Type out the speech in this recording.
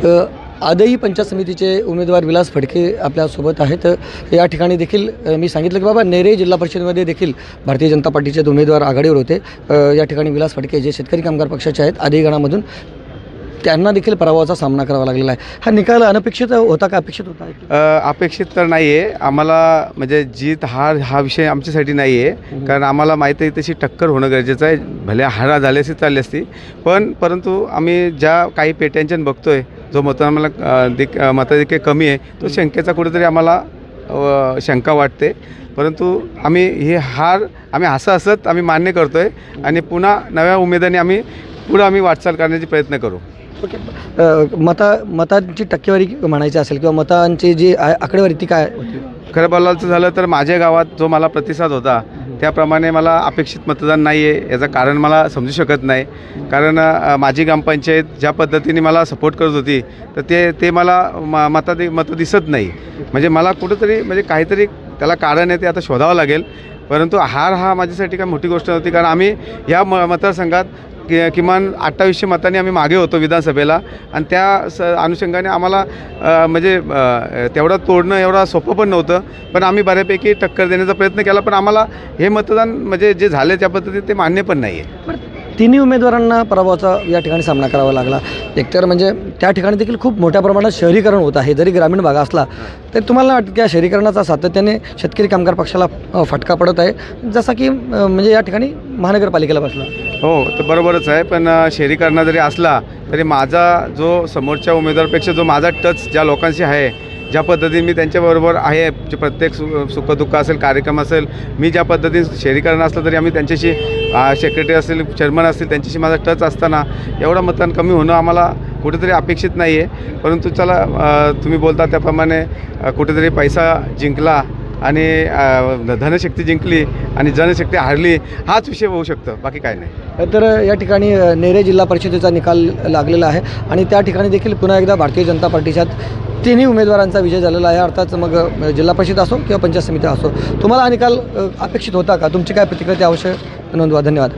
आजही पंचायत समितीचे उमेदवार विलास फडके आपल्यासोबत आहेत। या ठिकाणी देखील मी सांगितलं की बाबा नेरे जिल्हा परिषदेमध्ये देखील भारतीय जनता पार्टीचे उमेदवार आघाडीवर होते। या ठिकाणी विलास फडके जे शेतकरी कामगार पक्षाचे आहेत आधी गणामधून, त्यांना देखील पराभवाचा सामना करावा लागलेला आहे। हा निकाल अनपेक्षित होता का अपेक्षित होता? अपेक्षित तर नाही आहे आम्हाला, म्हणजे जीत हार हा विषय आमच्यासाठी नाही आहे, कारण आम्हाला माहीत आहे तशी टक्कर होणं गरजेचं आहे। भले हारा झाली असती चालली असती, परंतु आम्ही ज्या काही पेट्यांच्यानं बघतो आहे, जो मताधिक्य कमी आहे, तो शंकेचा कुठेतरी आम्हाला शंका वाटते। परंतु आम्ही हे हार हसत आम्ही मान्य करतो आहे आणि पुन्हा नव्या उमेदवाराने आम्ही वाटचाल करण्याचा प्रयत्न करू। ओके, मतांची टक्केवारी म्हणायची असेल किंवा मतांची जी आकडेवारी ती काय होती? खरं बोलायचं झालं तर माझ्या गावात जो मला प्रतिसाद होता त्याप्रमाणे मला अपेक्षित मतदान नाही आहे। याचं कारण मला समजू शकत नाही, कारण माझी ग्रामपंचायत ज्या पद्धतीने मला सपोर्ट करत होती तर ते मला मतं दिसत नाही। म्हणजे मला कुठंतरी म्हणजे काहीतरी त्याला कारण आहे, ते आता शोधावं लागेल। परंतु हार हा माझ्यासाठी काय मोठी गोष्ट नव्हती, कारण आम्ही या मतदारसंघात किमान 2800 मतांनी आम्ही मागे होतो विधानसभेला, आणि त्या अनुषंगाने आम्हाला म्हणजे तेवढं तोडणं एवढं सोपं पण नव्हतं, पण आम्ही बऱ्यापैकी टक्कर देण्याचा प्रयत्न केला। पण आम्हाला हे मतदान म्हणजे जे झाले त्या पद्धतीने ते मान्य पण नाही आहे। तिन्ही उमेदवारांना पराभवाचा या ठिकाणी सामना करावा लागला। एकतर म्हणजे त्या ठिकाणी देखील खूप मोठ्या प्रमाणात शहरीकरण होत आहे, जरी ग्रामीण भाग असला तरी तुम्हाला वाटतं की या शहरीकरणाचा सातत्याने शेतकरी कामगार पक्षाला फटका पडत आहे, जसा की म्हणजे या ठिकाणी महानगरपालिकेला बसला? हो, तर बरोबरच आहे, पण शहरीकरण जरी असला तरी माझा जो समोरच्या उमेदवारापेक्षा जो माझा टच ज्या लोकांशी आहे, ज्या पद्धतीने मी त्यांच्याबरोबर आहे, जे प्रत्येक सुखदुःख असेल, कार्यक्रम असेल, मी ज्या पद्धतीने शहरीकरण असलं तरी आम्ही त्यांच्याशी सेक्रेटरी असतील, चेअरमन असतील, त्यांच्याशी माझा टच असताना एवढं मतदान कमी होणं आम्हाला कुठेतरी अपेक्षित नाही आहे। परंतु चला, तुम्ही बोलता त्याप्रमाणे कुठेतरी पैसा जिंकला आणि धनशक्ती जिंकली आणि जनशक्ती हारली, हाच विषय होऊ शकतो, बाकी काय नाही। तर या ठिकाणी नेरे जिल्हा परिषदेचा निकाल लागलेला आहे आणि त्या ठिकाणी देखील पुन्हा एकदा भारतीय जनता पार्टीच्या तिन्ही उमेदवारांचा विजय झालेला आहे। अर्थात मग जिल्हा परिषद असो किंवा पंचायत समिती असो, तुम्हाला हा निकाल अपेक्षित होता का? तुमची काय प्रतिक्रिया अवश्य नोंदवा। धन्यवाद।